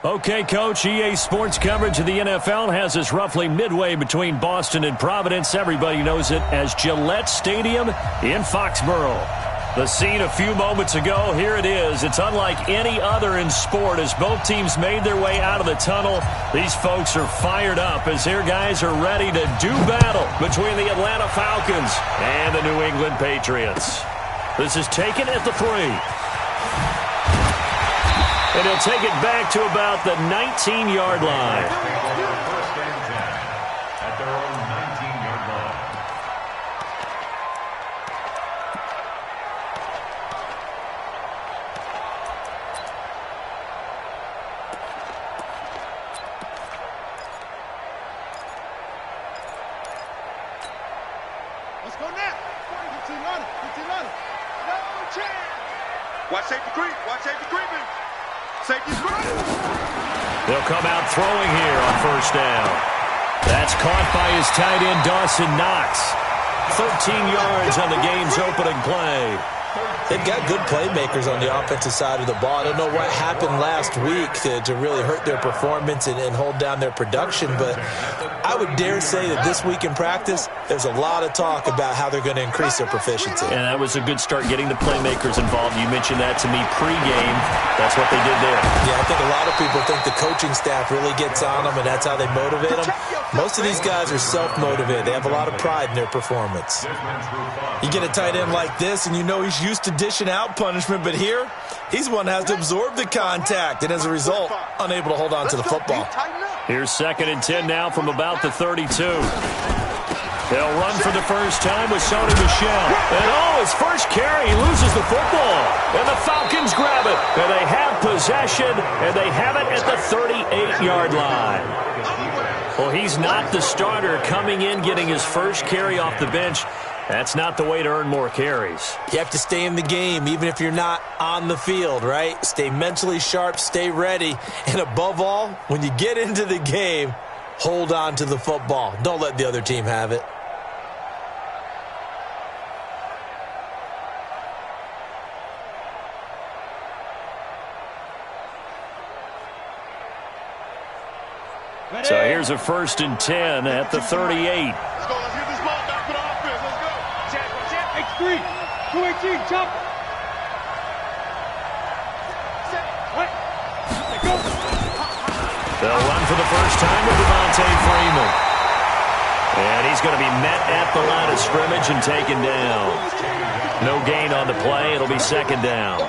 Okay, Coach, EA Sports coverage of the NFL has us roughly midway between Boston and Providence. Everybody knows it as Gillette Stadium in Foxborough. The scene a few moments ago, here it is. It's unlike any other in sport as both teams made their way out of the tunnel. These folks are fired up as their guys are ready to do battle between the Atlanta Falcons and the New England Patriots. This is taken at the 3. And he'll take it back to about the 19-yard line. First and 10 at their own 19-yard line. Let's go now. 15 on it. No chance. Watch safety creep. Watch safety creeping. Safety's running. They'll come out throwing here on first down. That's caught by his tight end, Dawson Knox. 13 yards on the game's opening play. They've got good playmakers on the offensive side of the ball. I don't know what happened last week to really hurt their performance and hold down their production, but I would dare say that this week in practice, there's a lot of talk about how they're going to increase their proficiency. And that was a good start getting the playmakers involved. You mentioned that to me pregame. That's what they did there. Yeah, I think a lot of people think the coaching staff really gets on them, and that's how they motivate them. Most of these guys are self-motivated. They have a lot of pride in their performance. You get a tight end like this, and you know he's used to dishing out punishment, but here, he's one that has to absorb the contact, and as a result, unable to hold on to the football. Here's 2nd and 10 now from about the 32. They'll run for the first time with Sony Michel. And his first carry, he loses the football. And the Falcons grab it. And they have possession, and they have it at the 38-yard line. Well, he's not the starter coming in, getting his first carry off the bench. That's not the way to earn more carries. You have to stay in the game, even if you're not on the field, right? Stay mentally sharp, stay ready, and above all, when you get into the game, hold on to the football. Don't let the other team have it. So here's a 1st and 10 at the 38. Let's go. Let's get this ball back for the offense. Let's go. Check. X3. 218. Jump. Set. Right. Go. They'll run for the first time with Devontae Freeman. And he's going to be met at the line of scrimmage and taken down. No gain on the play. It'll be 2nd down.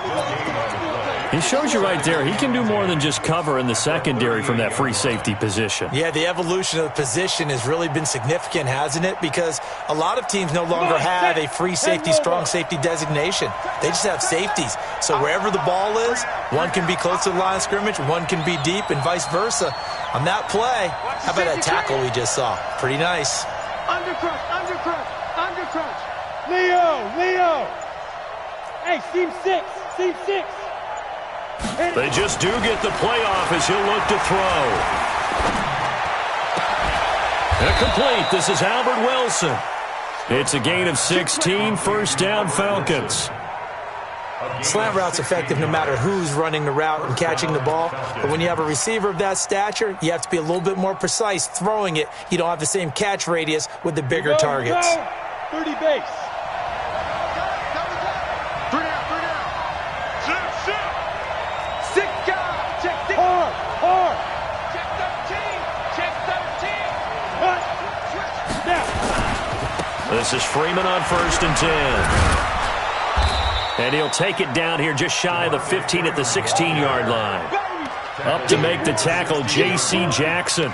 He shows you right there, he can do more than just cover in the secondary from that free safety position. Yeah, the evolution of the position has really been significant, hasn't it? Because a lot of teams no longer have a free safety, strong safety designation. They just have safeties. So wherever the ball is, one can be close to the line of scrimmage, one can be deep, and vice versa. On that play, how about that tackle we just saw? Pretty nice. Undercrunch. Leo. Hey, seam 6. They just do get the playoff as he'll look to throw. Incomplete. This is Albert Wilson. It's a gain of 16, first down Falcons. Slant route's effective no matter who's running the route and catching the ball. But when you have a receiver of that stature, you have to be a little bit more precise throwing it. You don't have the same catch radius with the bigger targets. 30 base. This is Freeman on 1st and 10. And he'll take it down here just shy of the 15 at the 16-yard line. Up to make the tackle, J.C. Jackson.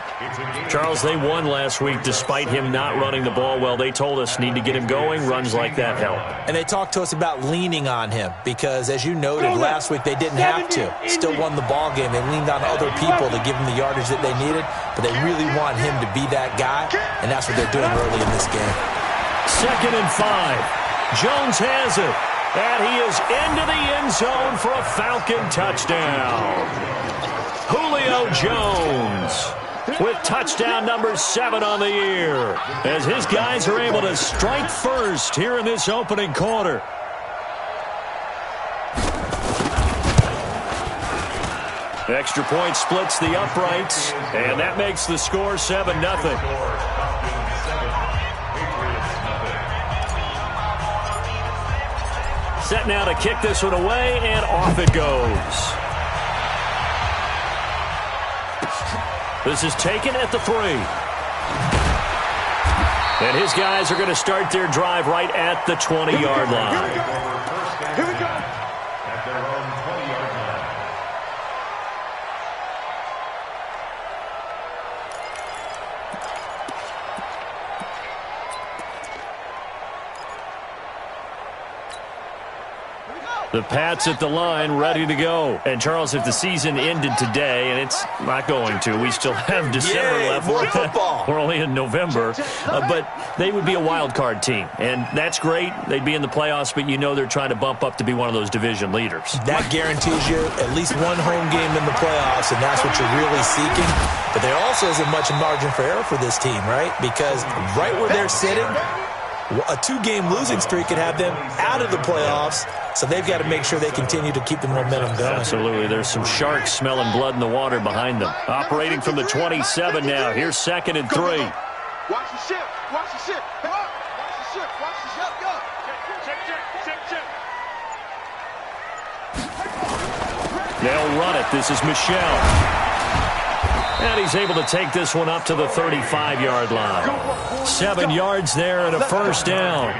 Charles, they won last week despite him not running the ball well. They told us need to get him going. Runs like that help. And they talked to us about leaning on him because, as you noted, last week they didn't have to. Still won the ball game. They leaned on other people to give him the yardage that they needed, but they really want him to be that guy, and that's what they're doing early in this game. 2nd and 5. Jones has it. And he is into the end zone for a Falcon touchdown. Julio Jones with touchdown number 7 on the year as his guys are able to strike first here in this opening quarter. Extra point splits the uprights, and that makes the score 7-0. Set now to kick this one away, and off it goes. This is taken at the 3. And his guys are going to start their drive right at the 20-yard line. Here we go. At their own 20-yard line. The Pats at the line, ready to go. And, Charles, if the season ended today, and it's not going to, we still have December left. More football. We're only in November. But they would be a wild card team. And that's great. They'd be in the playoffs, but you know they're trying to bump up to be one of those division leaders. That guarantees you at least one home game in the playoffs, and that's what you're really seeking. But there also isn't much margin for error for this team, right? Because right where they're sitting, a 2-game losing streak could have them out of the playoffs, so they've got to make sure they continue to keep the momentum going. Absolutely. There's some sharks smelling blood in the water behind them. Operating from the 27 now. Here's 2nd and 3. Watch the ship. Watch the ship. Come on. Watch the ship. Watch the ship. Go. Check. They'll run it. This is Michel. And he's able to take this one up to the 35-yard line. 7 yards there and a first down.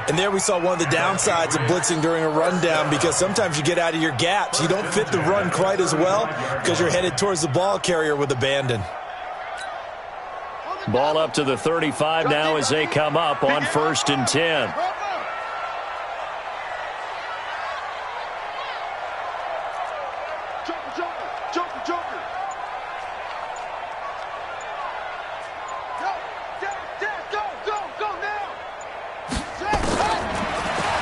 And there we saw one of the downsides of blitzing during a rundown, because sometimes you get out of your gaps. You don't fit the run quite as well because you're headed towards the ball carrier with abandon. Ball up to the 35 now as they come up on 1st and 10. Joker. Go now.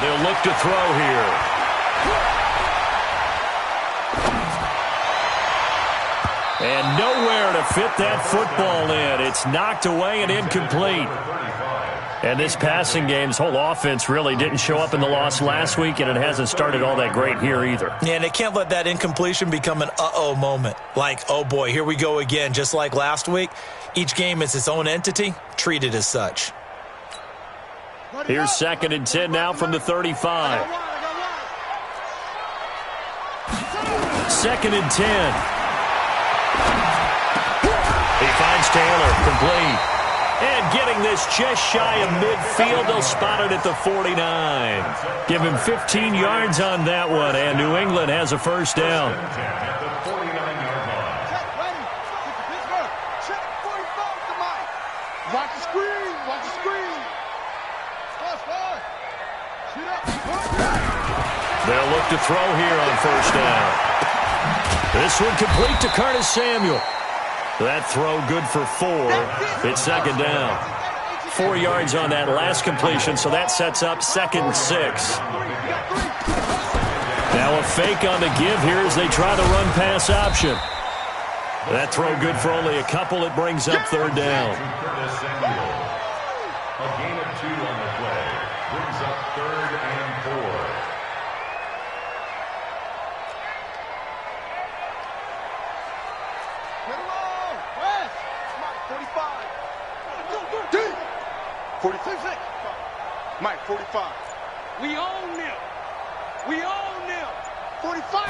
They'll look to throw here. And nowhere to fit that football in. It's knocked away and incomplete. And this passing game's whole offense really didn't show up in the loss last week, and it hasn't started all that great here either. Yeah, and they can't let that incompletion become an uh-oh moment. Like, oh boy, here we go again. Just like last week, each game is its own entity, treated as such. Here's 2nd and 10 now from the 35. 2nd and 10. He finds Taylor, complete. And getting this just shy of midfield, they'll spot it at the 49. Give him 15 yards on that one, and New England has a first down. Watch the screen. They'll look to throw here on first down. This one complete to Curtis Samuel. That throw good for 4. It's 2nd down. 4 yards on that last completion, so that sets up 2nd and 6. Now a fake on the give here as they try the run-pass option. That throw good for only a couple. It brings up 3rd down. A gain of 2 on the play. Brings up 3rd and 4. West. 45. 46. Mike, 45. We own them. 45.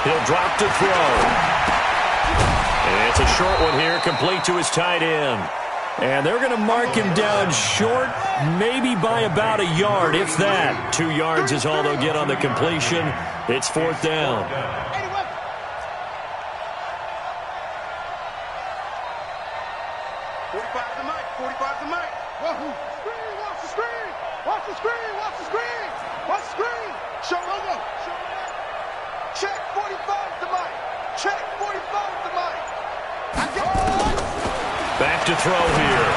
He'll drop to throw. And it's a short one here, complete to his tight end. And they're going to mark him down short, maybe by about a yard, if that. 2 yards is all they'll get on the completion. It's 4th down. 45 to Mike. 45 to Mike. Watch the screen. Watch the screen. Show logo. Check 45 to Mike. Back to throw here.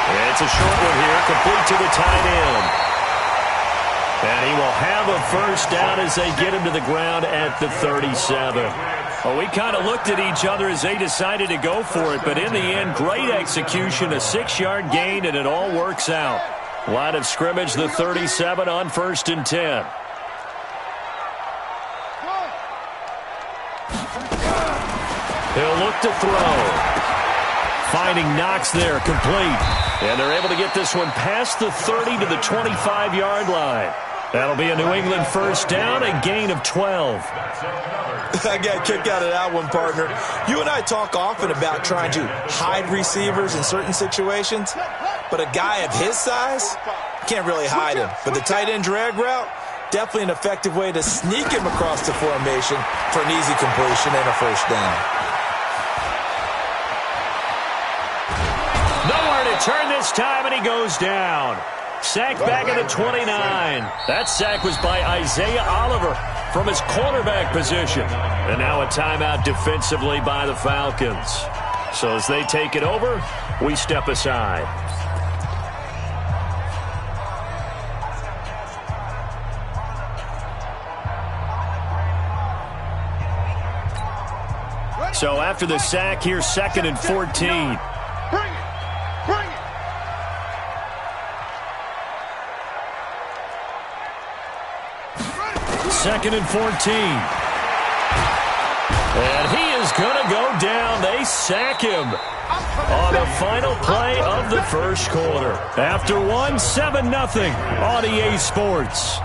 And it's a short one here, complete to the tight end. And he will have a first down as they get him to the ground at the 37. Well, we kind of looked at each other as they decided to go for it, but in the end, great execution, a 6-yard gain, and it all works out. Line of scrimmage, the 37 on 1st and 10. He'll look to throw. Finding Knox there, complete. And they're able to get this one past the 30 to the 25-yard line. That'll be a New England first down, a gain of 12. I got a kick out of that one, partner. You and I talk often about trying to hide receivers in certain situations, but a guy of his size can't really hide him. But the tight end drag route, definitely an effective way to sneak him across the formation for an easy completion and a first down. Turn this time, and he goes down. Sacked back at the 29. That sack was by Isaiah Oliver from his quarterback position. And now a timeout defensively by the Falcons. So as they take it over, we step aside. So after the sack, here's 2nd and 14. Second and 14. And he is going to go down. They sack him on the final play of the first quarter. After one, 7-0 on EA Sports.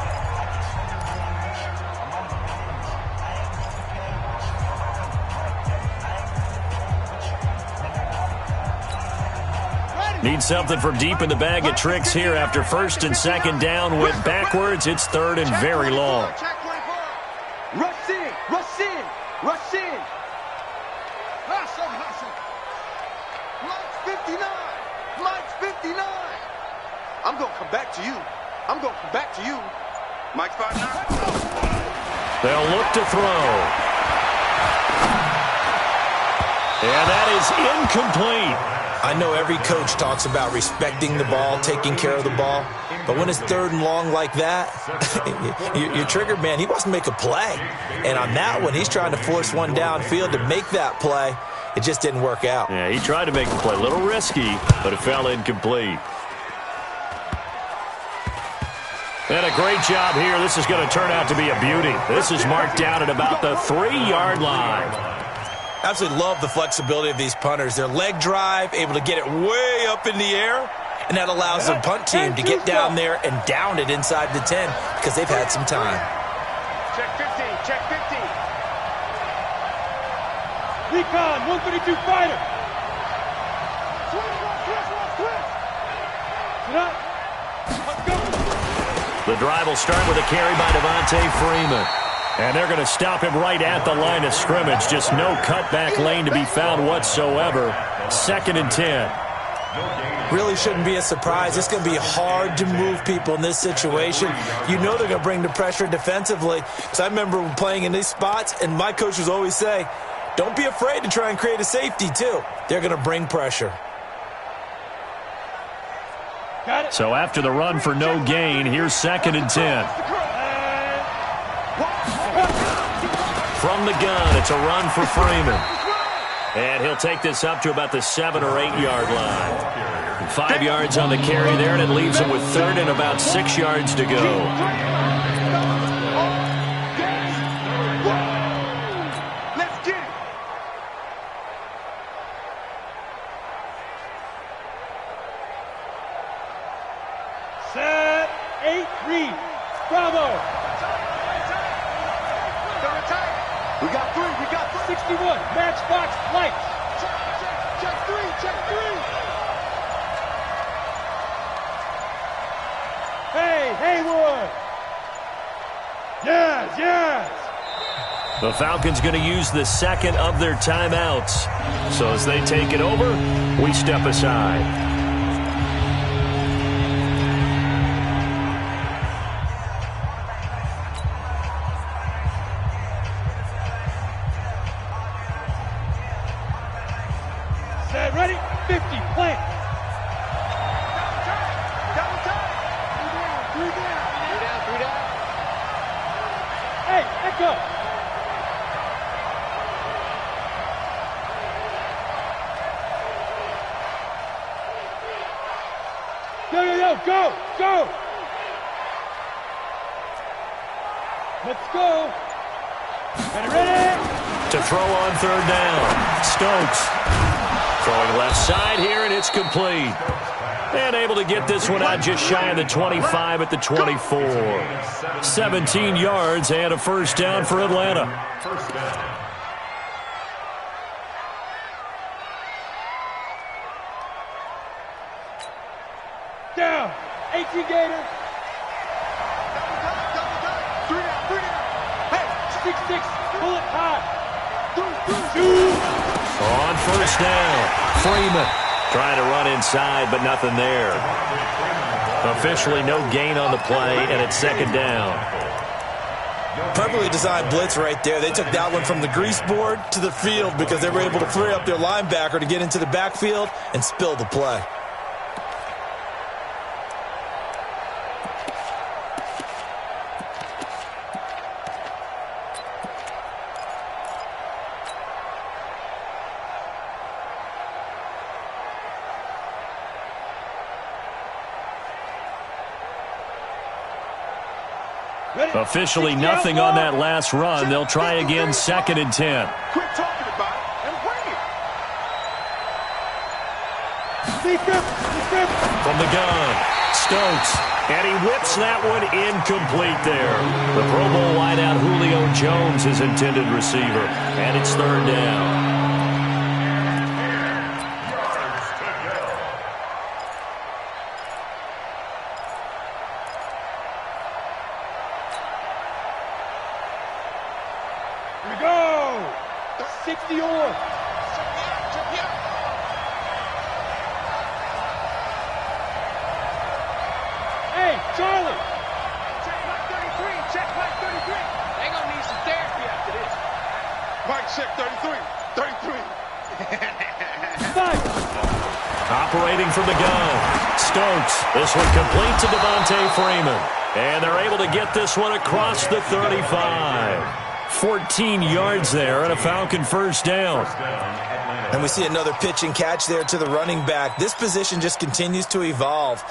Need something from deep in the bag of tricks here after 1st and 2nd down. Went backwards. It's 3rd and very long. Rush in, rush in, rush in. Hustle, hustle. Mike's 59. Mike's 59. I'm going to come back to you. I'm going to come back to you. Mike's 59. They'll look to throw. And that is incomplete. I know every coach talks about respecting the ball, taking care of the ball, but when it's 3rd and long like that, you're triggered, man. He wants to make a play. And on that one, he's trying to force one downfield to make that play. It just didn't work out. Yeah, he tried to make the play. A little risky, but it fell incomplete. And a great job here. This is going to turn out to be a beauty. This is marked down at about the 3-yard line. Absolutely love the flexibility of these punters. Their leg drive, able to get it way up in the air, and that allows the punt team to get down there and down it inside the 10 because they've had some time. Check 15, check 15. Recon, 132 fighter. The drive will start with a carry by Devontae Freeman. And they're going to stop him right at the line of scrimmage. Just no cutback lane to be found whatsoever. 2nd and 10. Really shouldn't be a surprise. It's going to be hard to move people in this situation. You know they're going to bring the pressure defensively. Because I remember playing in these spots, and my coaches always say, don't be afraid to try and create a safety, too. They're going to bring pressure. So after the run for no gain, here's 2nd and 10. From the gun, it's a run for Freeman. And he'll take this up to about the 7 or 8-yard line. 5 yards on the carry there, and it leaves him with 3rd and about 6 yards to go. Let's get it. Set, 8-3. Bravo. We got 3, we got 61, matchbox lights. Check 3, check 3. Hey, Haywood. Yes, yes. The Falcons going to use the 2nd of their timeouts. So as they take it over, we step aside. Ready? 50, plant. Three down. Hey, echo. Go. Let's go. Ready? To throw on third down. Stokes throwing left side here, and it's complete. And able to get this one out just shy of the 25 at the 24. 17 yards and a first down for Atlanta. First down. Down. 18 Gators. 3 down. Hey, 6-6. Pull it high. On first down, Freeman trying to run inside, but nothing there. Officially no gain on the play, and it's second down. Perfectly designed blitz right there. They took that one from the grease board to the field because they were able to free up their linebacker to get into the backfield and spill the play. Officially nothing on that last run. They'll try again, second and 10. quit talking about it and bring it. From the gun, Stokes, and he whips that one incomplete there. The Pro Bowl wideout Julio Jones, his intended receiver, and it's third down. Here we go. 60 on. Hey, Charlie. Check Mike 33. Check Mike 33. They gonna need some therapy after this. Mike, check 33. 33. Nice. Operating from the gun, Stokes. This one complete to Devontae Freeman. And they're able to get this one across the 35. 14 yards there and a Falcon first down. And we see another pitch and catch there to the running back. This position just continues to evolve.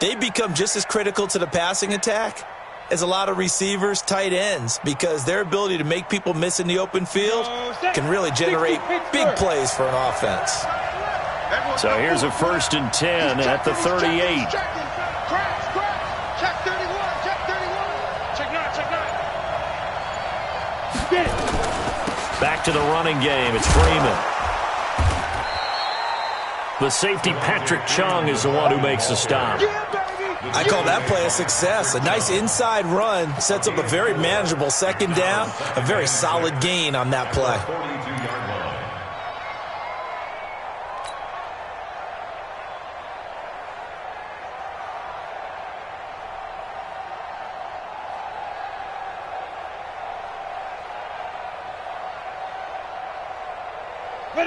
They become just as critical to the passing attack as a lot of receivers, tight ends, because their ability to make people miss in the open field can really generate big plays for an offense. So here's a first and 10 at the 38. Check 31. Check 31. Check nine. Get it. Back to the running game. It's Freeman. The safety, Patrick Chung, is the one who makes the stop. I call that play a success. A nice inside run sets up a very manageable second down, a very solid gain on that play. 42-yard line.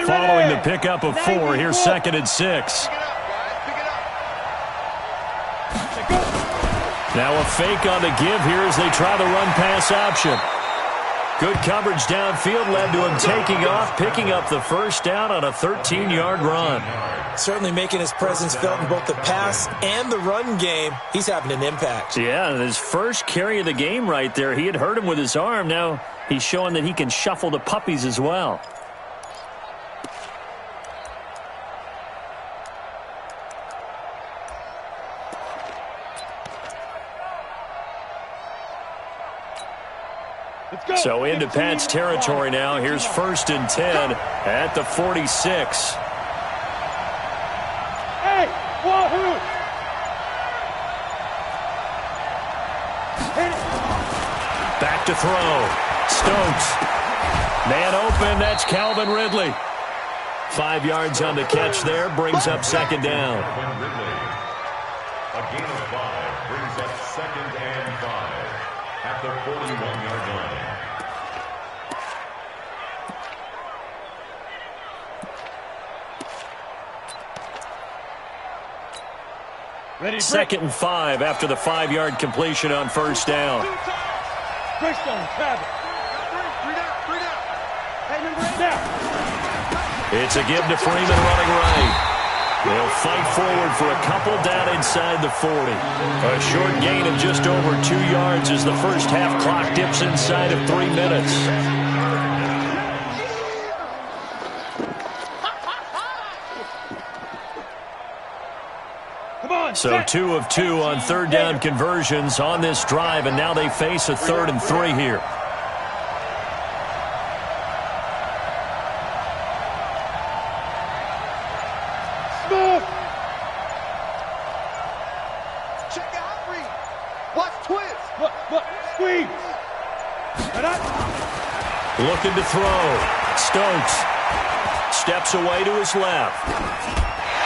Following the pickup of 4, here's second and 6. Pick it up, guys. Pick it up. Now a fake on the give here as they try the run-pass option. Good coverage downfield led to him taking off, picking up the first down on a 13-yard run. Certainly making his presence felt in both the pass and the run game. He's having an impact. Yeah, and his first carry of the game right there. He had hurt him with his arm. Now he's showing that he can shuffle the puppies as well. So into Pat's territory now. Here's first and 10 at the 46. Hey, wahoo! Hit it. Back to throw. Stokes. Man open. That's Calvin Ridley. 5 yards on the catch there. Brings up second down. Calvin Ridley. A gain of 5 brings up second and 5 at the 41-yard line. Ready, Second and 5 after the 5-yard completion on first down. Brickstone, grab it. Three down. Hey, number 8 now. It's a give to Freeman running right. They'll fight forward for a couple down inside the 40. A short gain of just over 2 yards as the first half clock dips inside of 3 minutes. So 2 of 2 on third down conversions on this drive, and now they face a 3rd and 3 here. Check out read. Watch twist. Look, squeeze. Looking to throw. Stokes steps away to his left.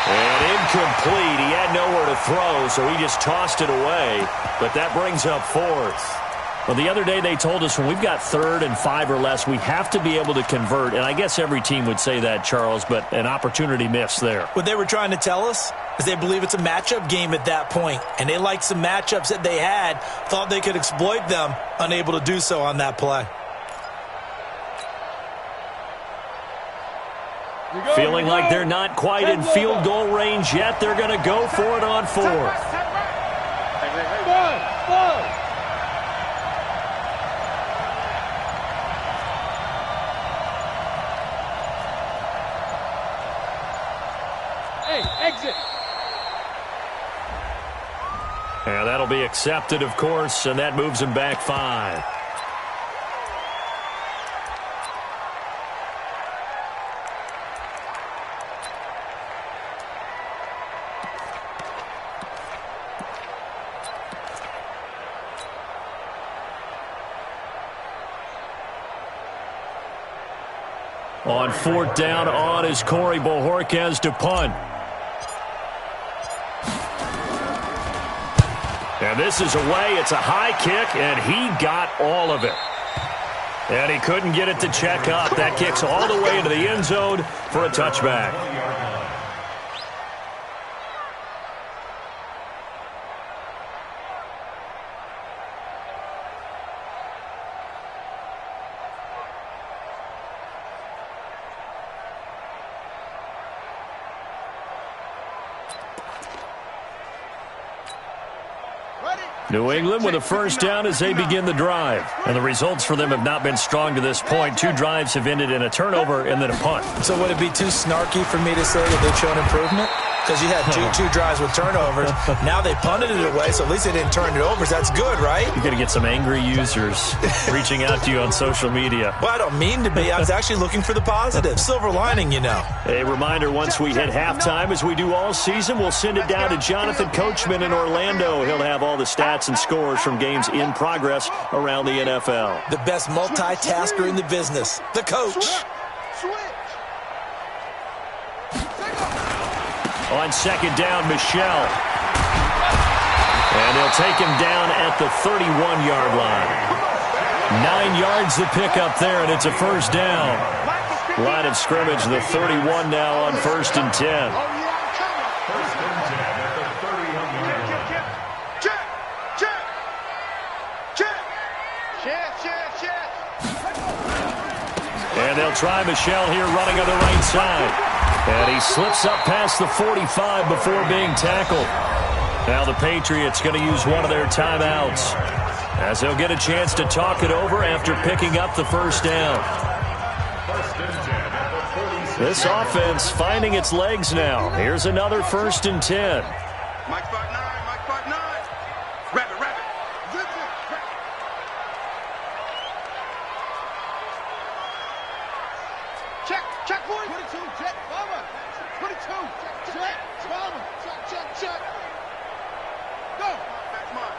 And incomplete. He had nowhere to throw, so he just tossed it away. But that brings up 4th. Well, the other day they told us when we've got 3rd and 5 or less, we have to be able to convert. And I guess every team would say that, Charles, but an opportunity missed there. What they were trying to tell us is they believe it's a matchup game at that point, and they liked some matchups that they had, thought they could exploit them, unable to do so on that play. Feeling like they're not quite in field goal range yet. They're going to go for it on 4th. Hey, exit. And that'll be accepted, of course, and that moves him back 5. On 4th down, on is Corey Bojorquez to punt. And this is away. It's a high kick, and he got all of it. And he couldn't get it to check up. That kicks all the way into the end zone for a touchback. New England with a first down as they begin the drive. And the results for them have not been strong to this point. 2 drives have ended in a turnover and then a punt. So would it be too snarky for me to say that they've shown improvement? Because you had two drives with turnovers. Now they punted it away, so at least they didn't turn it over. So that's good, right? You're going to get some angry users reaching out to you on social media. Well, I don't mean to be. I was actually looking for the positive. Silver lining, you know. A reminder, once we hit halftime, as we do all season, we'll send it down to Jonathan Coachman in Orlando. He'll have all the stats and scores from games in progress around the NFL. The best multitasker in the business, the coach. On 2nd down, Michel. And they'll take him down at the 31-yard line. 9 yards to pick up there, and it's a first down. Line of scrimmage, the 31 now on 1st and 10. And they'll try Michel here running on the right side. And he slips up past the 45 before being tackled. Now the Patriots going to use one of their timeouts as they'll get a chance to talk it over after picking up the first down. This offense finding its legs now. Here's another 1st and 10. Mike 5-9, Mike 5-9. Rabbit. Check, boy. 22, check, bomber. 22, check, bomber. Check. Go. That's mine.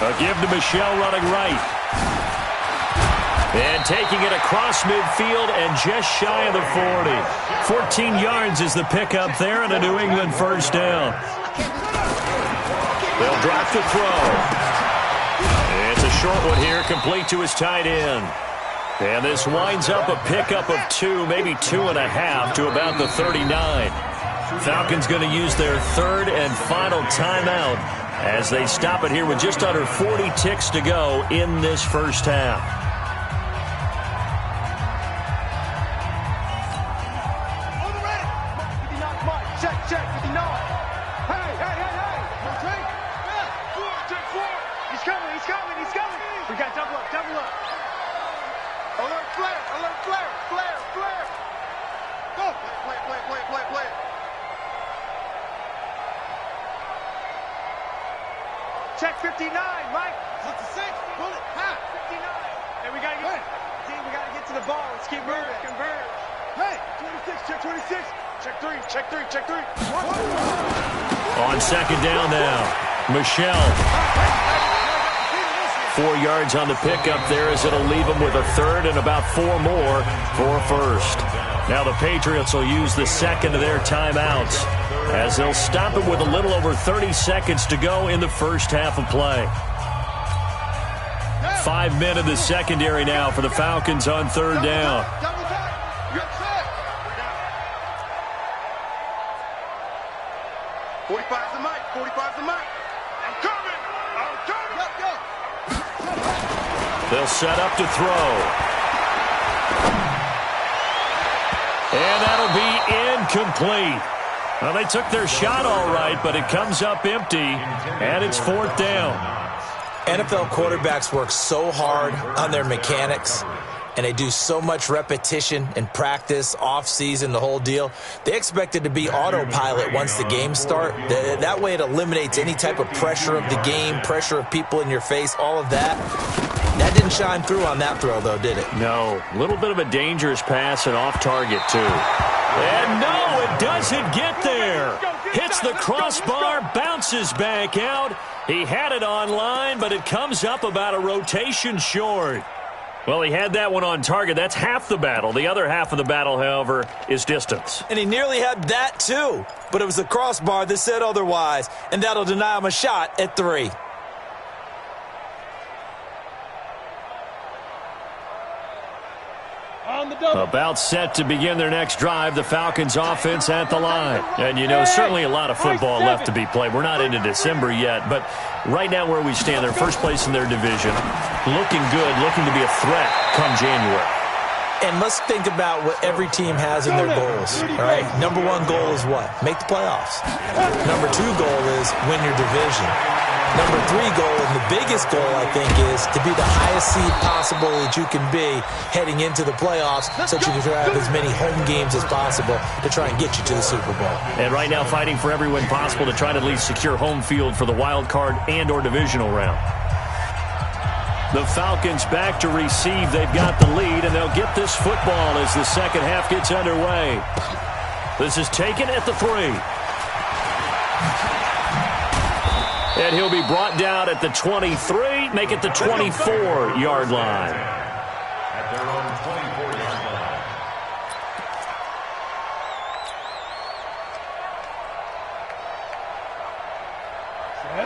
A give to Michel running right. And taking it across midfield and just shy of the 40. 14 yards is the pickup there and a New England first down. They'll drop the throw. It's a short one here, complete to his tight end. And this winds up a pickup of 2, maybe 2.5 to about the 39. Falcons going to use their 3rd and final timeout as they stop it here with just under 40 ticks to go in this first half. Check, 59. Hey. Check 4. He's coming. We got double up. Alert flare. Go. Play. Check 59, Mike. 66. Pull it. Ha. 59. Hey, we gotta get to the ball. Let's keep moving. Converge. Hey, 26. Check 26. Check 3. Check 3. Check 3. On second down now, Michelle. 4 yards on the pickup there as it'll leave them with a third and about 4 more for a first. Now the Patriots will use the second of their timeouts as they'll stop it with a little over 30 seconds to go in the first half of play. 5 men in the secondary now for the Falcons on third down. Double back. You're set. 45's the mic. 45's the mic. I'm coming. Go. They'll set up to throw. And that'll be incomplete. Well, they took their shot all right, but it comes up empty, and it's fourth down. NFL quarterbacks work so hard on their mechanics, and they do so much repetition and practice, off-season, the whole deal. They expect it to be autopilot once the games start. That way it eliminates any type of pressure of the game, pressure of people in your face, all of that. That didn't shine through on that throw, though, did it? No. A little bit of a dangerous pass and off target, too. And no, it doesn't get there. Hits the crossbar, bounces back out. He had it on line, but it comes up about a rotation short. Well, he had that one on target. That's half the battle. The other half of the battle, however, is distance. And he nearly had that, too. But it was the crossbar that said otherwise, and that'll deny him a shot at 3. About set to begin their next drive, the Falcons offense at the line. And, you know, certainly a lot of football left to be played. We're not into December yet, but right now where we stand, they're first place in their division. Looking good, looking to be a threat come January. And let's think about what every team has in their goals, all right? Number 1 goal is what? Make the playoffs. Number 2 goal is win your division. Number 3 goal, and the biggest goal, I think, is to be the highest seed possible that you can be heading into the playoffs so that you can have as many home games as possible to try and get you to the Super Bowl. And right now fighting for every win possible to try to at least secure home field for the wild card and or divisional round. The Falcons back to receive. They've got the lead, and they'll get this football as the second half gets underway. This is taken at the 3. And he'll be brought down at the 23, make it the 24-yard line. At their own 24-yard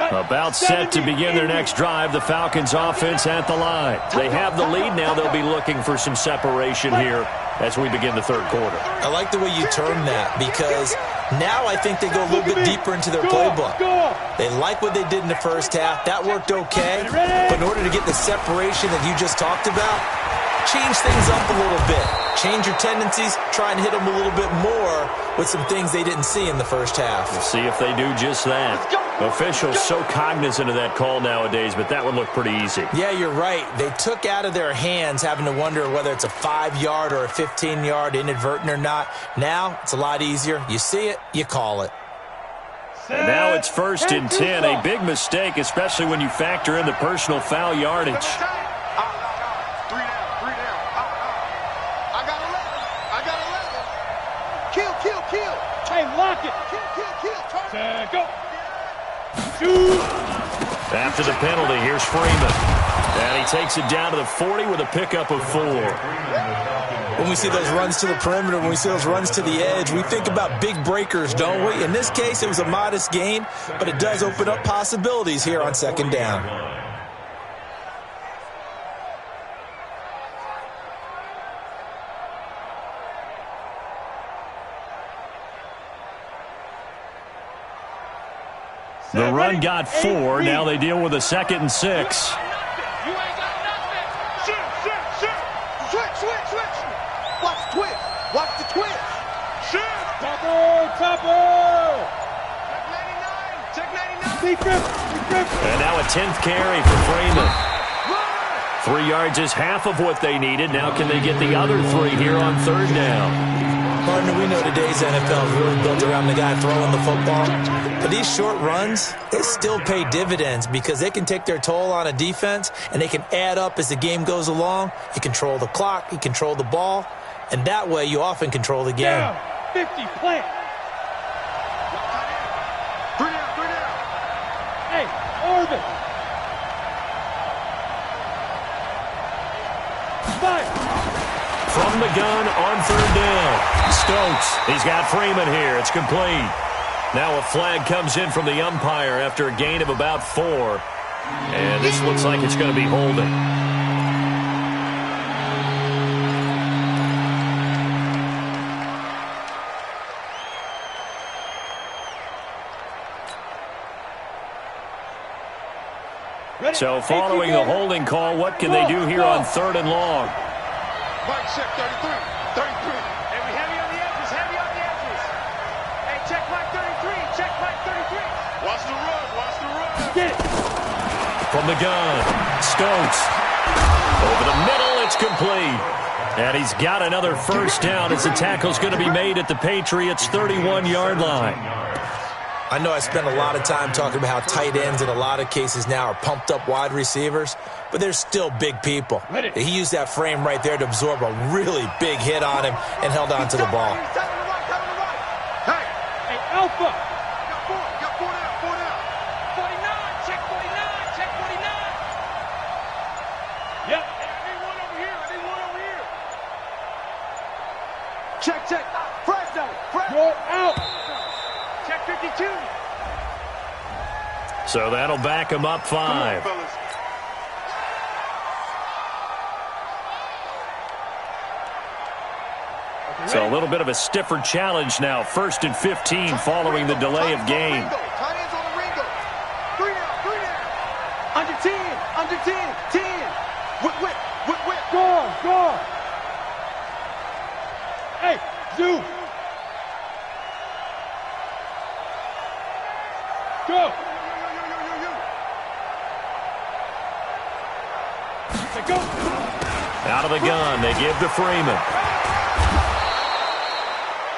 line. About set to begin their next drive, the Falcons offense at the line. They have the lead now. They'll be looking for some separation here as we begin the third quarter. I like the way you term that because now I think they go a little bit deeper into their playbook. They like what they did in the first half. That worked okay. But in order to get the separation that you just talked about, change things up a little bit. Change your tendencies. Try and hit them a little bit more with some things they didn't see in the first half. We'll see if they do just that. Officials so cognizant of that call nowadays, but that would look pretty easy. Yeah, you're right. They took out of their hands having to wonder whether it's a 5-yard or a 15-yard, inadvertent or not. Now, it's a lot easier. You see it, you call it. And now it's 1st and 10. A big mistake, especially when you factor in the personal foul yardage. 3 down. I got 11. Kill. Hey, lock it. Kill. Turn. Go. Shoot. After the penalty, here's Freeman. And he takes it down to the 40 with a pickup of 4. When we see those runs to the perimeter, when we see those runs to the edge, we think about big breakers, don't we? In this case, it was a modest gain, but it does open up possibilities here on second down. The run got 4. Now they deal with a 2nd and 6. You ain't got nothing. Shit. Switch. Watch the twitch. Shit. Topper. Check 99. Defense. And now a 10th carry for Freeman. 3 yards is half of what they needed. Now can they get the other 3 here on third down? Partner, we know today's NFL is really built around the guy throwing the football. But these short runs, they still pay dividends because they can take their toll on a defense and they can add up as the game goes along. You control the clock, you control the ball, and that way you often control the game. Down, 50, plant. Three down. Hey, orbit. Fire. From the gun on third down. Stokes, he's got Freeman here. It's complete. Now a flag comes in from the umpire after a gain of about 4. And this looks like it's going to be holding. So following the holding call, what can they do here on third and long? Mike, check 33. Hey, we heavy on the edges, heavy on the edges. Hey, check Mike 33, check Mike 33. Watch the run. Get it. From the gun, Stokes. Over the middle, it's complete. And he's got another first down as the tackle's going to be made at the Patriots' 31-yard line. I know I spend a lot of time talking about how tight ends in a lot of cases now are pumped up wide receivers, but they're still big people. He used that frame right there to absorb a really big hit on him and held on to the ball. Hey, Alpha. Got four down. 49, check 49, check 49. Yep. I need one over here. Check. Fred's out. You're out. Check 52. So that'll back him up 5. So a little bit of a stiffer challenge now. 1st and 15 following the delay of game. Tight ends on the Ringo. 3 down. Under 10. Whip. Gone. Hey, Zoo. Go. Go. Out of the gun, they give to Freeman.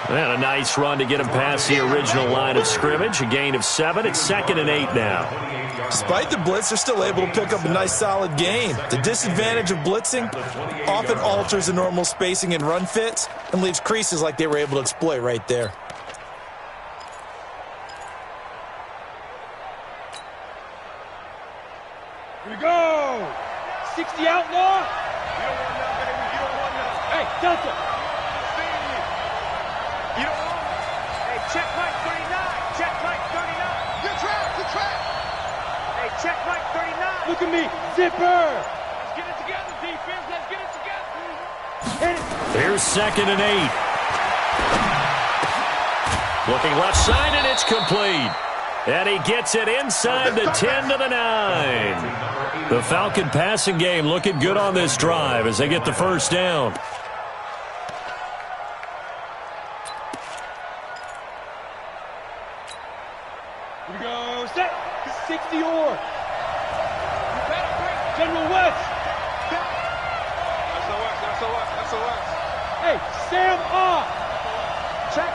And a nice run to get him past the original line of scrimmage. A gain of 7. It's 2nd and 8 now. Despite the blitz, they're still able to pick up a nice solid gain. The disadvantage of blitzing often alters the normal spacing and run fits and leaves creases like they were able to exploit right there. Here we go. 60 outlaw. You don't want none, baby. You don't want none. Hey, Delta. You don't want none. Hey, check Mike 39. Check Mike 39. Good track. Hey, check Mike 39. Look at me. Zipper. Let's get it together, defense. Let's get it together. Hit it. Here's 2nd and 8. Looking left side, and it's complete. And he gets it inside the 10 to the 9. The Falcon passing game looking good on this drive as they get the first down. Here we go. Set. 60 or. General West. SOS. Hey, Sam off. Check.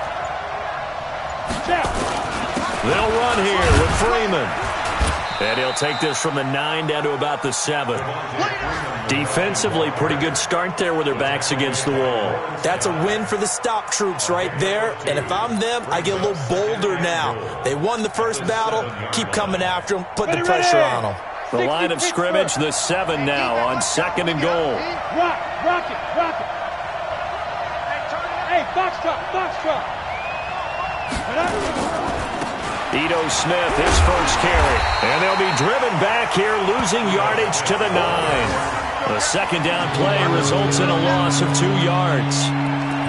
They'll run here with Freeman. And he'll take this from the 9 down to about the 7. Defensively, pretty good start there with their backs against the wall. That's a win for the stop troops right there. And if I'm them, I get a little bolder now. They won the first battle. Keep coming after them. Put the pressure on them. The line of scrimmage, the 7 now on 2nd and goal. Rock it. Hey, box truck. Ito Smith, his first carry. And they'll be driven back here, losing yardage to the 9. The 2nd down play results in a loss of 2 yards.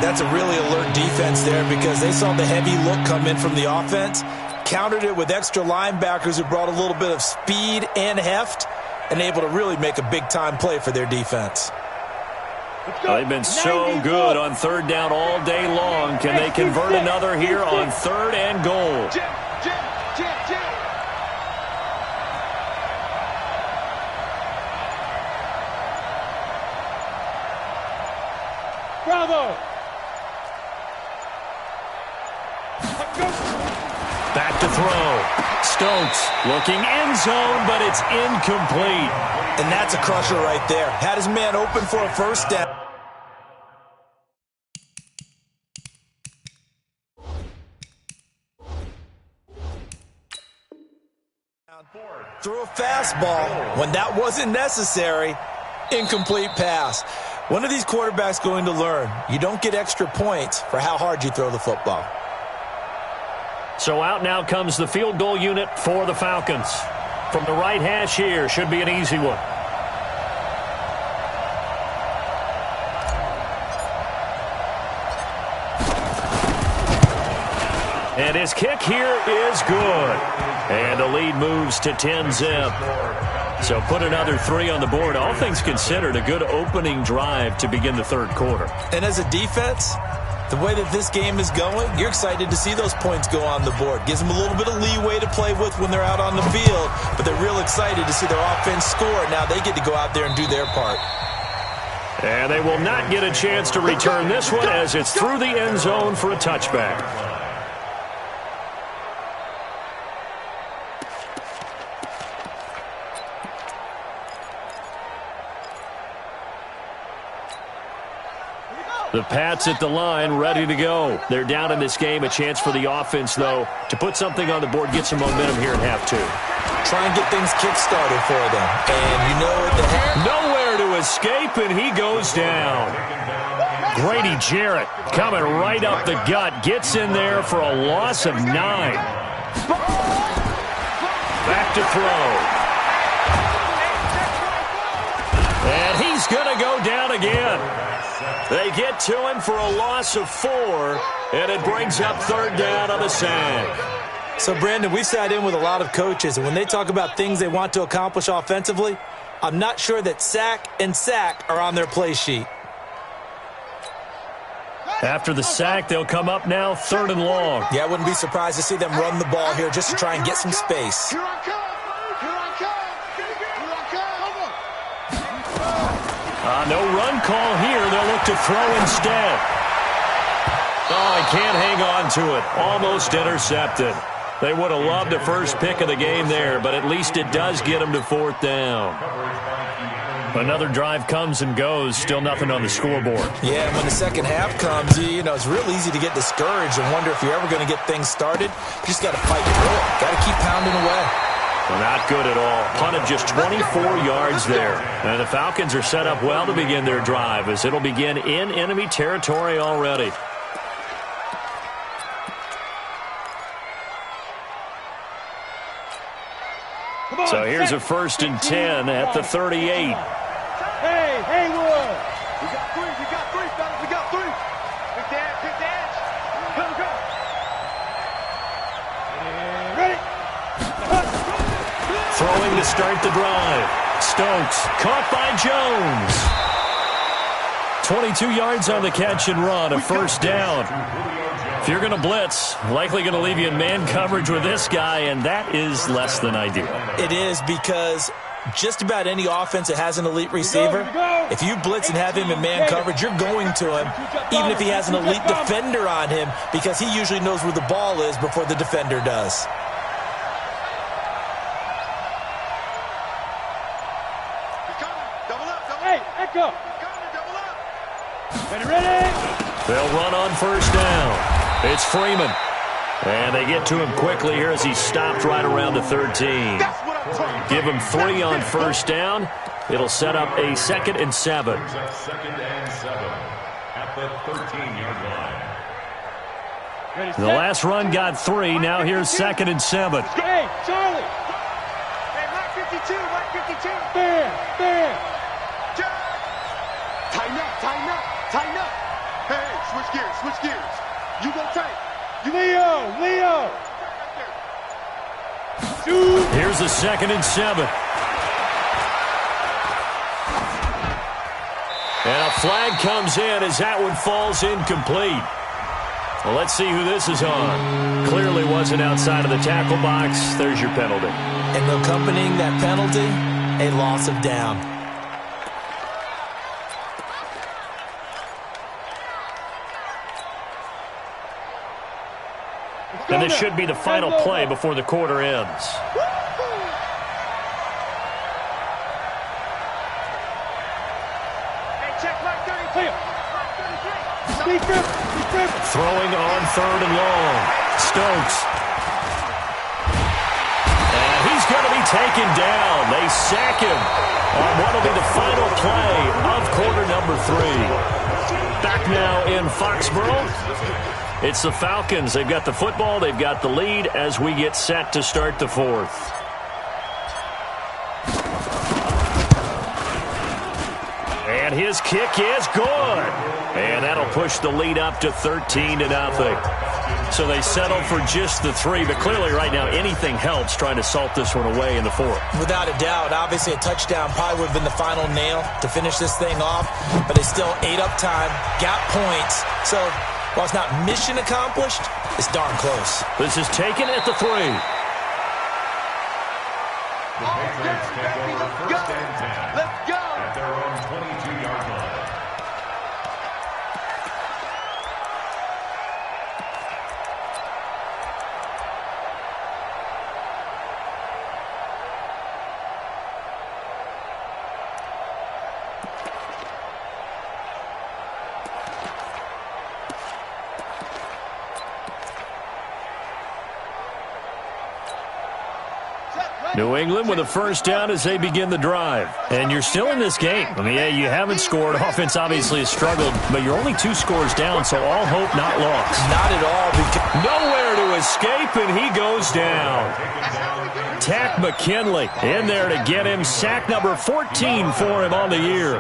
That's a really alert defense there because they saw the heavy look come in from the offense, countered it with extra linebackers who brought a little bit of speed and heft, and able to really make a big-time play for their defense. They've been so good on 3rd down all day long. Can they convert another here on 3rd and goal? Jim. Bravo. Back to throw. Stokes looking end zone, but it's incomplete. And that's a crusher right there. Had his man open for a first down. Threw a fastball when that wasn't necessary. Incomplete pass. One of these quarterbacks going to learn. You don't get extra points for how hard you throw the football. So out now comes the field goal unit for the Falcons. From the right hash here, should be an easy one. And his kick here is good. And the lead moves to 10-zip. So put another 3 on the board. All things considered, a good opening drive to begin the third quarter. And as a defense, the way that this game is going, you're excited to see those points go on the board. Gives them a little bit of leeway to play with when they're out on the field, but they're real excited to see their offense score. Now they get to go out there and do their part. And they will not get a chance to return this one as it's through the end zone for a touchback. The Pats at the line, ready to go. They're down in this game. A chance for the offense, though, to put something on the board, get some momentum here in half two. Try and get things kick-started for them. And you know what? Nowhere to escape, and he goes down. Grady Jarrett coming right up the gut. Gets in there for a loss of 9. Back to throw. And he's going to go down again. They get to him for a loss of 4, and it brings up third down on the sack. So, Brandon, we sat in with a lot of coaches, and when they talk about things they want to accomplish offensively, I'm not sure that sack and sack are on their play sheet. After the sack, they'll come up now 3rd and long. Yeah, I wouldn't be surprised to see them run the ball here just to try and get some space. No run call here. They'll look to throw instead. Oh, he can't hang on to it. Almost intercepted. They would have loved a first pick of the game there, but at least it does get them to 4th down. Another drive comes and goes. Still nothing on the scoreboard. Yeah, and when the second half comes, you know, it's real easy to get discouraged and wonder if you're ever going to get things started. You just got to fight through it. Got to keep pounding away. Well, not good at all. Punt of just 24 yards there. And the Falcons are set up well to begin their drive as it'll begin in enemy territory already. So here's a 1st and 10 at the 38. Hey, Haywood! We got 3, fellas, we got 3. Pick the edge. Go. Ready? Throwing to start the drive. Stokes caught by Jones. 22 yards on the catch and run, a 1st down. If you're going to blitz, likely going to leave you in man coverage with this guy, and that is less than ideal. It is because just about any offense that has an elite receiver, if you blitz and have him in man coverage, you're going to him, even if he has an elite defender on him, because he usually knows where the ball is before the defender does. Go. Ready? They'll run on 1st down. It's Freeman. And they get to him quickly here as he stopped right around the 13. Give him 3 on 1st down. It'll set up a 2nd and 7. 2nd and 7 at the 13-yard line. The last run got 3. Now here's 2nd and 7. Hey, Charlie. Hey, Mike 52. There. Tighten up. Hey, switch gears. You go tight. Leo. Shoot. Here's the 2nd and 7. And a flag comes in as that one falls incomplete. Well, let's see who this is on. Clearly wasn't outside of the tackle box. There's your penalty. And accompanying that penalty, a loss of down. And this should be the final play before the quarter ends. Throwing on 3rd and long. Stokes. And he's going to be taken down. They sack him on what will be the final play of quarter number 3. Back now in Foxborough. It's the Falcons. They've got the football. They've got the lead as we get set to start the 4th. And his kick is good. And that'll push the lead up to 13-0. So they settle for just the 3, but clearly right now anything helps trying to salt this one away in the 4th. Without a doubt, obviously a touchdown probably would have been the final nail to finish this thing off, but they still ate up time, got points. So while it's not mission accomplished, it's darn close. This is taken at the 3. The Patriots take over 1st and 10. Let's go. At their own 22-yard line. New England with a 1st down as they begin the drive. And you're still in this game. I mean, yeah, you haven't scored. Offense obviously has struggled, but you're only 2 scores down, so all hope not lost. Not at all. Nowhere to escape, and he goes down. Tack McKinley in there to get him. Sack number 14 for him on the year.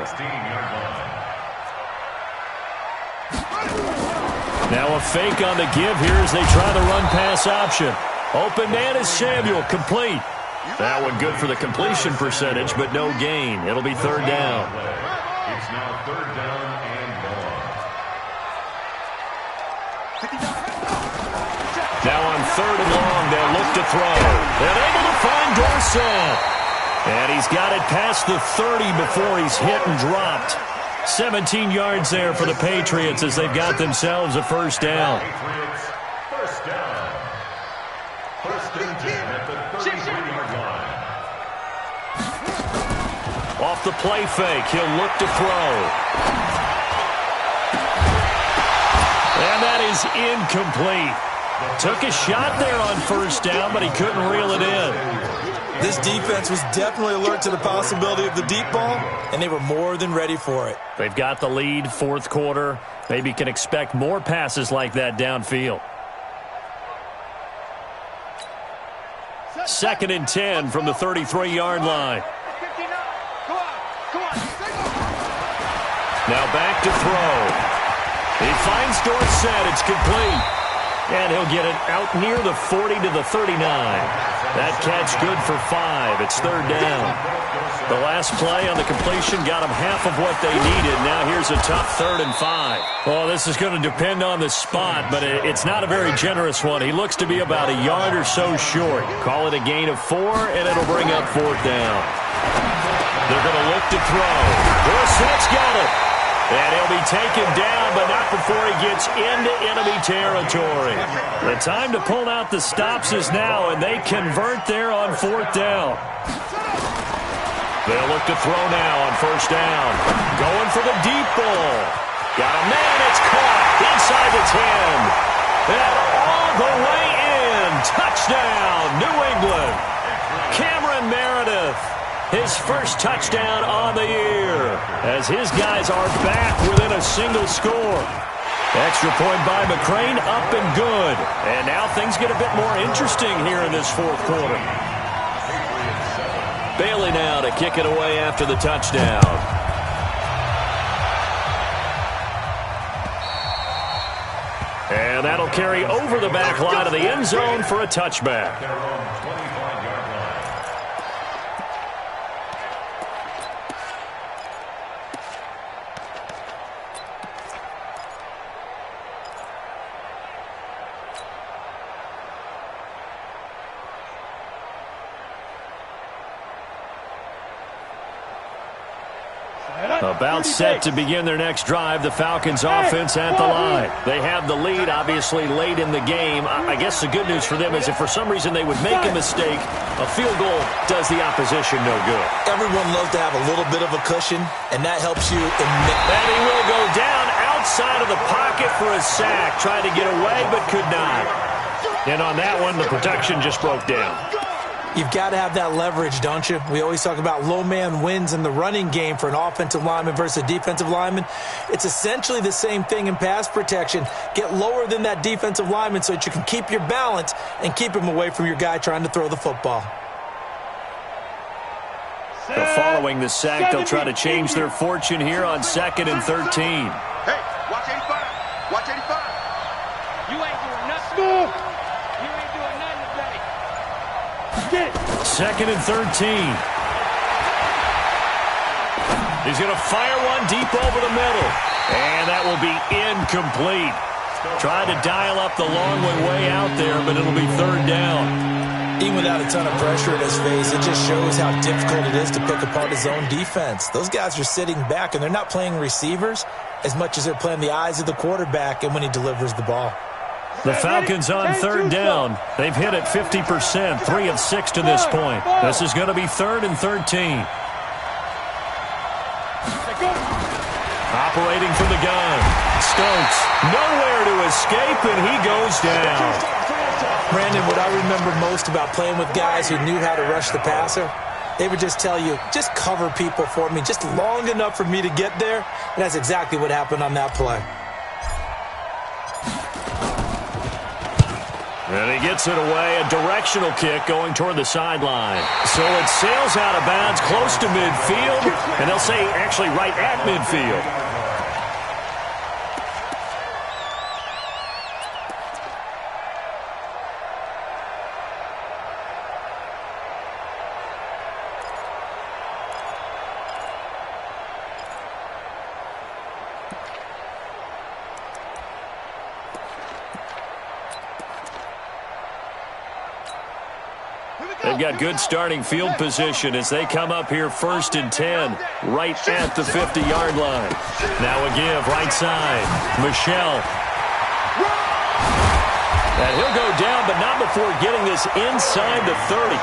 Now a fake on the give here as they try the run-pass option. Open man is Samuel, complete. That one good for the completion percentage, but no gain. It'll be 3rd down. It's now 3rd down and long. Now on 3rd and long, they'll look to throw. They're able to find Dorsett. And he's got it past the 30 before he's hit and dropped. 17 yards there for the Patriots as they've got themselves a 1st down. Patriots, 1st down. 1st and 10 at the 33-yard line. Off the play fake, he'll look to throw. And that is incomplete. Took a shot there on 1st down, but he couldn't reel it in. This defense was definitely alert to the possibility of the deep ball, and they were more than ready for it. They've got the lead, 4th quarter. Maybe can expect more passes like that downfield. 2nd and 10 from the 33-yard line. Now back to throw. He finds Dorsett. It's complete. And he'll get it out near the 40 to the 39. That catch good for 5. It's 3rd down. The last play on the completion got them half of what they needed. Now here's a tough 3rd and 5. Well, this is going to depend on the spot, but it's not a very generous one. He looks to be about a yard or so short. Call it a gain of 4, and it'll bring up 4th down. They're going to look to throw. Dorsett's got it. And he'll be taken down, but not before he gets into enemy territory. The time to pull out the stops is now, and they convert there on 4th down. They'll look to throw now on 1st down. Going for the deep ball. Got a man, it's caught inside the 10. And all the way in. Touchdown, New England. Cameron Meredith. His 1st touchdown on the year as his guys are back within a single score. Extra point by McCrane, up and good. And now things get a bit more interesting here in this 4th quarter. Bailey now to kick it away after the touchdown. And that'll carry over the back line of the end zone for a touchback. About set to begin their next drive, the Falcons offense at the line. They have the lead, obviously, late in the game. I guess the good news for them is if for some reason they would make a mistake, a field goal does the opposition no good. Everyone loves to have a little bit of a cushion, and that helps you. And he will go down outside of the pocket for a sack. Tried to get away, but could not. And on that one, the protection just broke down. You've got to have that leverage, don't you? We always talk about low man wins in the running game for an offensive lineman versus a defensive lineman. It's essentially the same thing in pass protection. Get lower than that defensive lineman so that you can keep your balance and keep him away from your guy trying to throw the football. Following the sack, they'll try to change their fortune here on 2nd and 13. Hey, watch 85. Watch 85. You ain't doing nothing. You ain't doing nothing today. 2nd and 13. He's going to fire one deep over the middle. And that will be incomplete. Tried to dial up the long way out there, but it'll be 3rd down. Even without a ton of pressure in his face, it just shows how difficult it is to pick apart his own defense. Those guys are sitting back, and they're not playing receivers as much as they're playing the eyes of the quarterback and when he delivers the ball. The Falcons on 3rd down. They've hit it 50%, 3 of 6 to this point. This is going to be 3rd and 13. Operating from the gun. Stokes, nowhere to escape, and he goes down. Brandon, what I remember most about playing with guys who knew how to rush the passer, they would just tell you, just cover people for me, just long enough for me to get there. And that's exactly what happened on that play. And he gets it away, a directional kick going toward the sideline. So it sails out of bounds close to midfield, and they'll say actually right at midfield. They've got good starting field position as they come up here 1st and 10, right at the 50-yard line. Now a give, right side. Michelle. And he'll go down, but not before getting this inside the 30.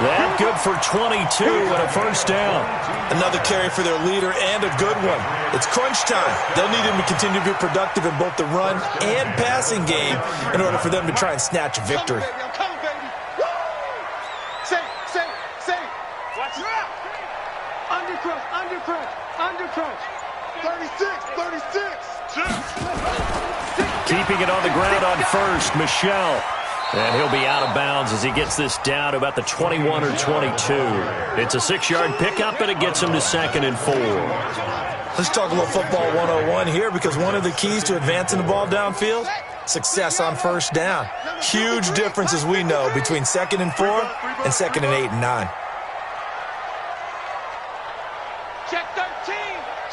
That good for 22 and a 1st down. Another carry for their leader and a good one. It's crunch time. They'll need him to continue to be productive in both the run and passing game in order for them to try and snatch a victory. Undercrunch. 36. Keeping it on the ground on 1st, Michelle. And he'll be out of bounds as he gets this down to about the 21 or 22. It's a 6-yard pickup, and it gets him to 2nd and 4. Let's talk a little football 101 here, because one of the keys to advancing the ball downfield, success on 1st down. Huge difference, as we know, between 2nd and 4 and 2nd and 8 and 9. Check 13.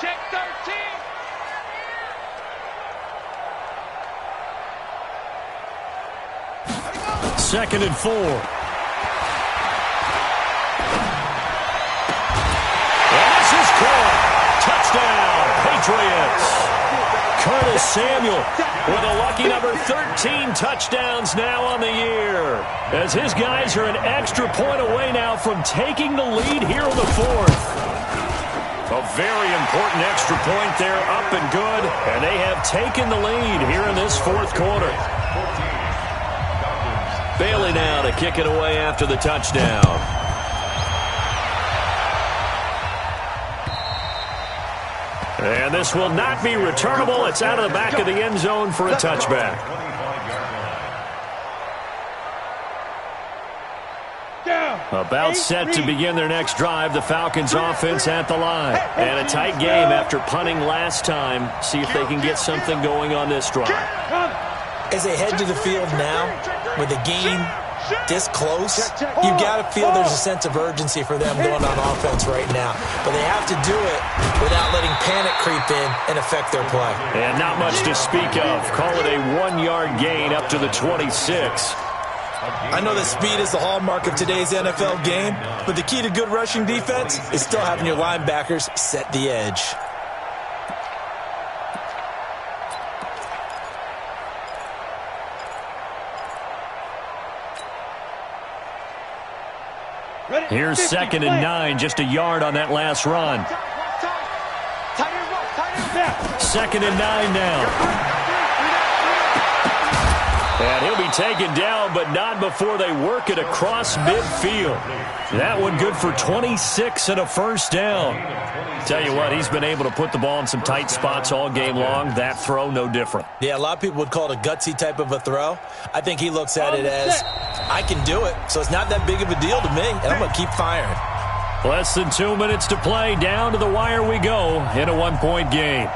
Check 13. 2nd and 4. And this is caught. Touchdown, Patriots. Curtis Samuel with a lucky number 13 touchdowns now on the year, as his guys are an extra point away now from taking the lead here in the 4th. A very important extra point there, up and good, and they have taken the lead here in this 4th quarter. Bailey now to kick it away after the touchdown. And this will not be returnable. It's out of the back of the end zone for a touchback. About set to begin their next drive, the Falcons offense at the line. And a tight game after punting last time. See if they can get something going on this drive. As they head to the field now, with the game this close, you got to feel there's a sense of urgency for them going on offense right now. But they have to do it without letting panic creep in and affect their play. And not much to speak of. Call it a 1-yard gain up to the 26. I know that speed is the hallmark of today's NFL game, but the key to good rushing defense is still having your linebackers set the edge. Here's 2nd and 9, just a yard on that last run. 2nd and 9 now. And he'll be taken down, but not before they work it across midfield. That one good for 26 and a first down. Tell you what, he's been able to put the ball in some tight spots all game long. That throw, no different. Yeah, a lot of people would call it a gutsy type of a throw. I think he looks at it as, I can do it, so it's not that big of a deal to me, and I'm going to keep firing. Less than 2 minutes to play. Down to the wire we go in a one-point game.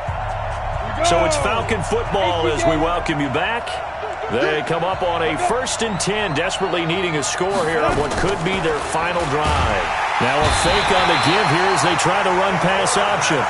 So it's Falcon football as we welcome you back. They come up on a 1st and 10, desperately needing a score here on what could be their final drive. Now a fake on the give here as they try to run pass option.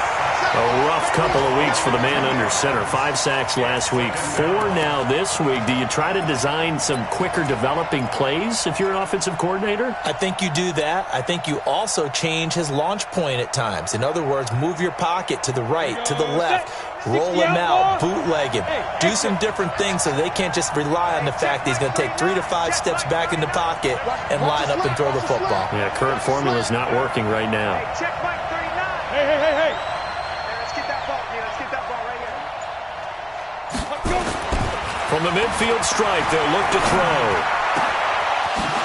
A rough couple of weeks for the man under center. 5 sacks last week, 4 now this week. Do you try to design some quicker developing plays if you're an offensive coordinator? I think you do that. I think you also change his launch point at times. In other words, move your pocket to the right, to the left, roll him out, bootleg him. Do some different things so they can't just rely on the fact that he's going to take 3 to 5 steps back in the pocket and line up and throw the football. Yeah, current formula is not working right now. Check Mike 39. Hey. From the midfield stripe, they'll look to throw.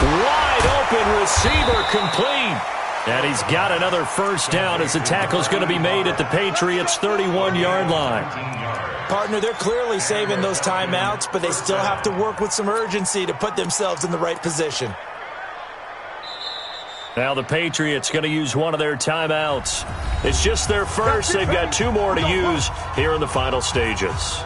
Wide open receiver complete. And he's got another first down as the tackle's going to be made at the Patriots' 31-yard line. Partner, they're clearly saving those timeouts, but they still have to work with some urgency to put themselves in the right position. Now the Patriots going to use one of their timeouts. It's just their first. They've got 2 more to use here in the final stages.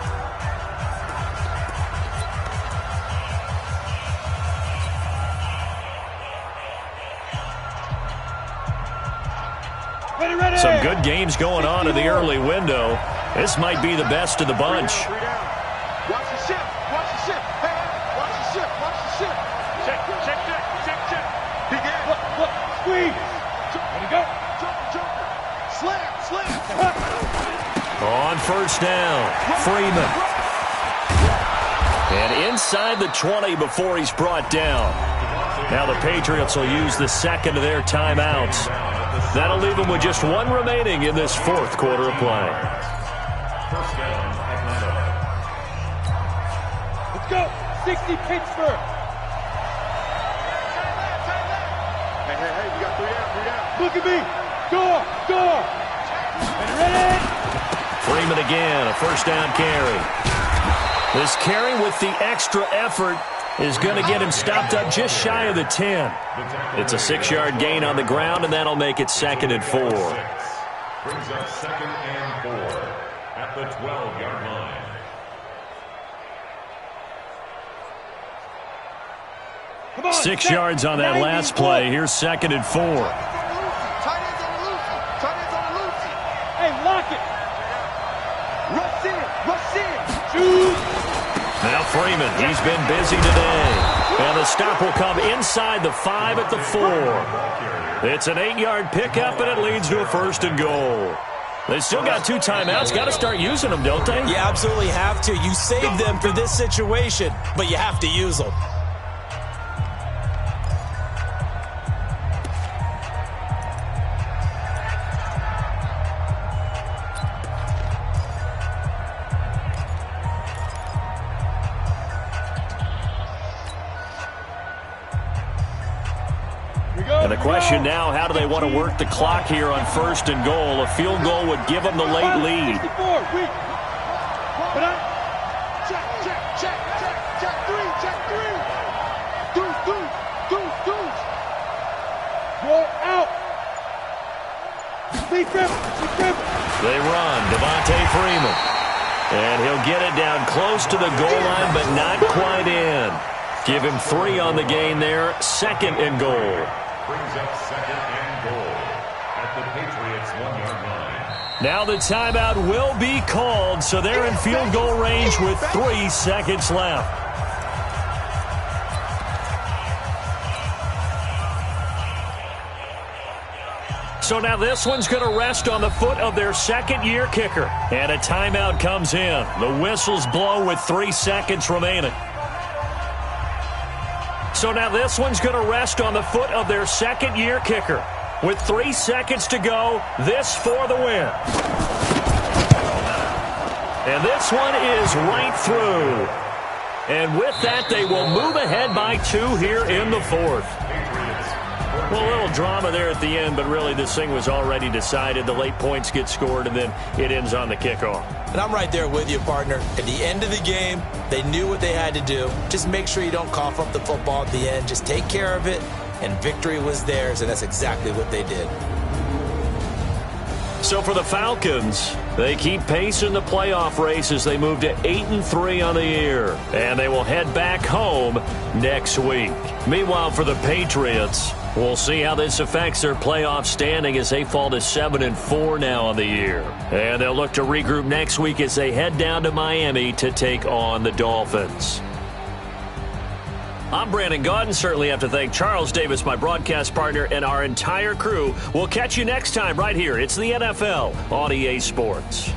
Some good games going on in the early window. This might be the best of the bunch. Watch the ship. Watch the ship. Hey, watch the ship. Watch the ship. Check. Big air. Look. Squeeze. Ready to go. Jump. Slam. On first down, Freeman. And inside the 20 before he's brought down. Now the Patriots will use the second of their timeouts. That'll leave them with just 1 remaining in this 4th quarter of play. First down, Atlanta. Let's go. 60 Pittsburgh. Hey, we got 3 down. Look at me. Door. Ready. Freeman again, a first down carry. This carry with the extra effort is going to get him stopped up just shy of the 10. It's a 6-yard gain on the ground, and that'll make it 2nd and 4. Brings up 2nd and 4 at the 12-yard line. Come on, 6 yards on that last play. Here's 2nd and 4. Tight ends on the loosey. Hey, lock it. Rush in. Shoot. Now Freeman, he's been busy today. And the stop will come inside the 5 at the 4. It's an 8-yard pickup, and it leads to a 1st and goal. They still got 2 timeouts. Got to start using them, don't they? You absolutely have to. You save them for this situation, but you have to use them. And the question now, how do they want to work the clock here on 1st and goal? A field goal would give them the late lead. 64, weak. But Check 3. Deuce. Roll out. Lead grip. They run, Devontae Freeman. And he'll get it down close to the goal line, but not quite in. Give him 3 on the gain there. 2nd and goal. Brings up 2nd and goal at the Patriots' 1-yard line. Now the timeout will be called, so they're in field goal range with 3 seconds left. So now this one's going to rest on the foot of their second-year kicker. And a timeout comes in. The whistles blow with 3 seconds remaining. So now this one's going to rest on the foot of their second-year kicker. With 3 seconds to go, this for the win. And this one is right through. And with that, they will move ahead by 2 here in the fourth. Well, a little drama there at the end, but really this thing was already decided. The late points get scored, and then it ends on the kickoff. And I'm right there with you, partner. At the end of the game, they knew what they had to do. Just make sure you don't cough up the football at the end. Just take care of it, and victory was theirs, and that's exactly what they did. So for the Falcons, they keep pace in the playoff race as they move to 8-3 on the year. And they will head back home next week. Meanwhile, for the Patriots, we'll see how this affects their playoff standing as they fall to 7-4 now on the year. And they'll look to regroup next week as they head down to Miami to take on the Dolphins. I'm Brandon Gaudin. Certainly have to thank Charles Davis, my broadcast partner, and our entire crew. We'll catch you next time right here. It's the NFL on EA Sports.